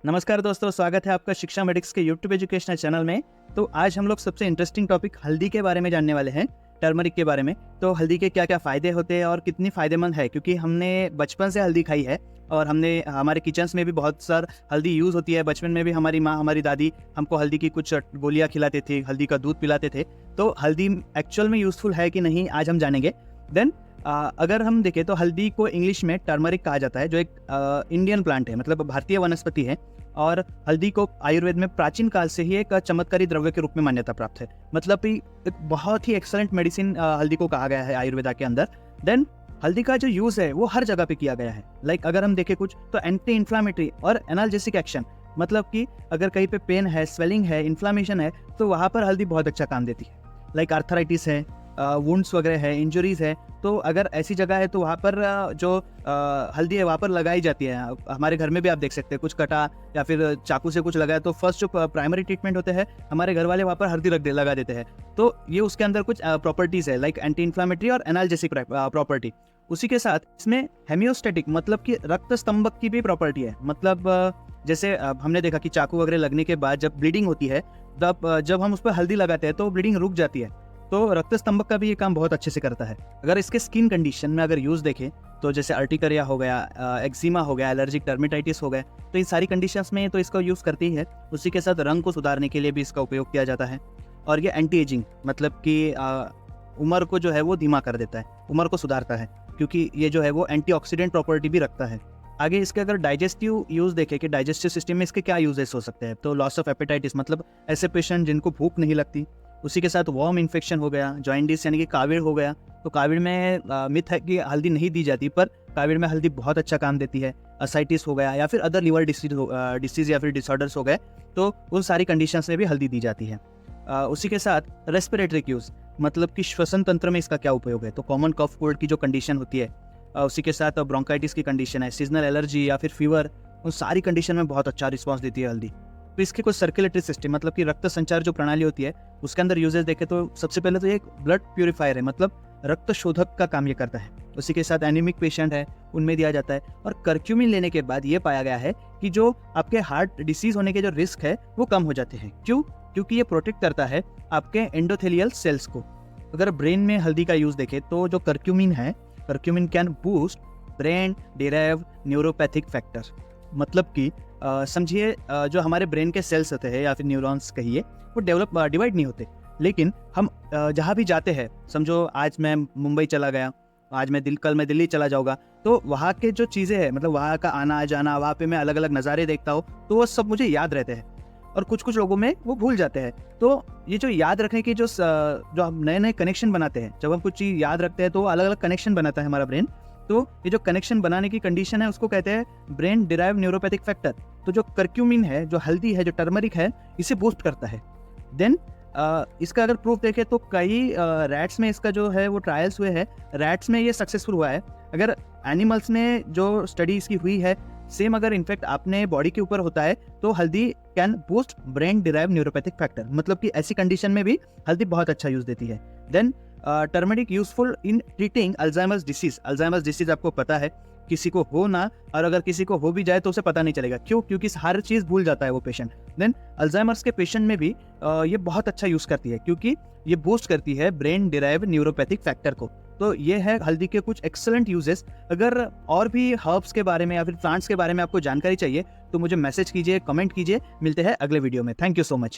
नमस्कार दोस्तों, स्वागत है आपका शिक्षा मेडिक्स के यूट्यूब एजुकेशनल चैनल में। तो आज हम लोग सबसे इंटरेस्टिंग टॉपिक हल्दी के बारे में जानने वाले हैं, टर्मरिक के बारे में। तो हल्दी के क्या क्या फ़ायदे होते हैं और कितनी फ़ायदेमंद है, क्योंकि हमने बचपन से हल्दी खाई है और हमने हमारे किचन्स में भी बहुत सार हल्दी यूज़ होती है। बचपन में भी हमारी माँ, हमारी दादी हमको हल्दी की कुछ गोलियाँ खिलाते थे, हल्दी का दूध पिलाते थे। तो हल्दी एक्चुअल में यूज़फुल है कि नहीं, आज हम जानेंगे। देन अगर हम देखें तो हल्दी को इंग्लिश में टर्मरिक कहा जाता है, जो एक इंडियन प्लांट है, मतलब भारतीय वनस्पति है। और हल्दी को आयुर्वेद में प्राचीन काल से ही एक चमत्कारी द्रव्य के रूप में मान्यता प्राप्त है। मतलब कि एक बहुत ही एक्सलेंट मेडिसिन हल्दी को कहा गया है आयुर्वेदा के अंदर। देन हल्दी का जो यूज़ है वो हर जगह पे किया गया है। लाइक अगर हम देखें कुछ तो एंटी इन्फ्लामेटरी और एनाल्जेसिक एक्शन, मतलब कि अगर कहीं पे पेन है, स्वेलिंग है, इन्फ्लामेशन है, तो वहाँ पर हल्दी बहुत अच्छा काम देती है। लाइक आर्थराइटिस है, वुंड्स वगैरह है, इंजरीज है, तो अगर ऐसी जगह है तो वहाँ पर जो हल्दी है वहाँ पर लगाई जाती है। हमारे घर में भी आप देख सकते हैं, कुछ कटा या फिर चाकू से कुछ लगाया तो फर्स्ट जो प्राइमरी ट्रीटमेंट होते हैं, हमारे घर वाले वहाँ पर हल्दी लगा देते हैं। तो ये उसके अंदर कुछ प्रॉपर्टीज़ है, लाइक एंटी इन्फ्लामेटरी और एनाल्जेसिक प्रॉपर्टी। उसी के साथ इसमें हेमियोस्टेटिक, मतलब कि रक्त स्तंभक की भी प्रॉपर्टी है। मतलब जैसे हमने देखा कि चाकू वगैरह लगने के बाद जब ब्लीडिंग होती है, तब जब हम उस पर हल्दी लगाते हैं तो ब्लीडिंग रुक जाती है। तो रक्त स्तंभक का भी ये काम बहुत अच्छे से करता है। अगर इसके स्किन कंडीशन में अगर यूज़ देखें तो जैसे अर्टिकरिया हो गया, एक्जिमा हो गया, एलर्जिक डर्मेटाइटिस हो गए, तो इन सारी कंडीशंस में तो इसका यूज़ करते ही है। उसी के साथ रंग को सुधारने के लिए भी इसका उपयोग किया जाता है। और ये एंटी एजिंग, मतलब कि उम्र को जो है वो धीमा कर देता है, उम्र को सुधारता है, क्योंकि ये जो है वो एंटीऑक्सीडेंट प्रॉपर्टी भी रखता है। आगे इसके अगर डाइजेस्टिव यूज़ देखें कि डाइजेस्टिव सिस्टम में इसके क्या यूजेस हो सकते हैं, तो लॉस ऑफ एपेटाइटिस, मतलब ऐसे पेशेंट जिनको भूख नहीं लगती। उसी के साथ वॉर्म इन्फेक्शन हो गया, जॉइंडिस यानी कि कावीड़ हो गया। तो कावीड़ में मिथ है कि हल्दी नहीं दी जाती, पर कावीड़ में हल्दी बहुत अच्छा काम देती है। असाइटिस हो गया या फिर अदर लिवर डिसीज या फिर डिसऑर्डर्स हो गए, तो उन सारी कंडीशंस में भी हल्दी दी जाती है। उसी के साथ रेस्पिरेटरी यूज़, मतलब कि श्वसन तंत्र में इसका क्या उपयोग है, तो कॉमन कफ कोल्ड की जो कंडीशन होती है, उसी के साथ ब्रोंकाइटिस की कंडीशन है, सीजनल एलर्जी या फिर फीवर, उन सारी कंडीशन में बहुत अच्छा रिस्पॉन्स देती है हल्दी। तो इसके कुछ सर्कुलेटरी सिस्टम, मतलब कि रक्त संचार जो प्रणाली होती है, उसके अंदर यूजेस देखें तो सबसे पहले तो ये एक ब्लड प्यूरिफायर है, मतलब रक्त शोधक का काम ये करता है। उसी के साथ एनीमिक पेशेंट है, उनमें दिया जाता है। और कर्क्यूमिन लेने के बाद ये पाया गया है कि जो आपके हार्ट डिसीज होने के जो रिस्क है वो कम हो जाते हैं। क्यों? क्योंकि ये प्रोटेक्ट करता है आपके एंडोथेलियल सेल्स को। अगर ब्रेन में हल्दी का यूज देखें तो जो कर्क्यूमिन है, curcumin can boost brain derived neuropathic factor, मतलब कि समझिए जो हमारे ब्रेन के सेल्स होते हैं या फिर न्यूरॉन्स कहिए, वो डिवाइड नहीं होते। लेकिन हम जहाँ भी जाते हैं, समझो आज मैं मुंबई चला गया, आज मैं कल मैं दिल्ली चला जाऊँगा, तो वहाँ के जो चीज़ें हैं, मतलब वहाँ का आना जाना, वहाँ पे मैं अलग अलग नज़ारे देखता हूँ, तो वो सब मुझे याद रहते हैं। और कुछ कुछ लोगों में वो भूल जाते हैं। तो ये जो याद रखने की जो हम नए नए कनेक्शन बनाते हैं, जब हम कुछ चीज़ याद रखते हैं तो अलग अलग कनेक्शन बनाता है हमारा ब्रेन। तो ये जो कनेक्शन बनाने की कंडीशन है उसको कहते हैं ब्रेन डिराइव न्यूरोपैथिक फैक्टर। तो जो कर्क्यूमिन है, जो हल्दी है, जो टर्मरिक है, इसे बूस्ट करता है। देन इसका अगर प्रूफ देखें तो कई रैट्स में इसका जो है वो ट्रायल्स हुए हैं, रैट्स में ये सक्सेसफुल हुआ है। अगर एनिमल्स में जो स्टडी इसकी हुई है, सेम अगर इन्फेक्ट आपने बॉडी के ऊपर होता है, तो हल्दी can boost brain derive neuropathic factor, मतलब कि ऐसी कंडीशन में भी हल्दी बहुत अच्छा यूज देती है। Then turmeric useful in treating Alzheimer's disease. Alzheimer's disease आपको पता है, किसी को हो ना, और अगर किसी को हो भी जाए तो उसे पता नहीं चलेगा। क्यों? क्योंकि हर चीज़ भूल जाता है वो पेशेंट। देन अल्जाइमर्स के पेशेंट में भी ये बहुत अच्छा यूज़ करती है, क्योंकि ये बूस्ट करती है ब्रेन डिराइव न्यूरोपैथिक फैक्टर को। तो ये है हल्दी के कुछ एक्सलेंट यूजेस। अगर और भी हर्ब्स के बारे में या फिर प्लांट्स के बारे में आपको जानकारी चाहिए तो मुझे मैसेज कीजिए, कमेंट कीजिए। मिलते हैं अगले वीडियो में। Thank you so much.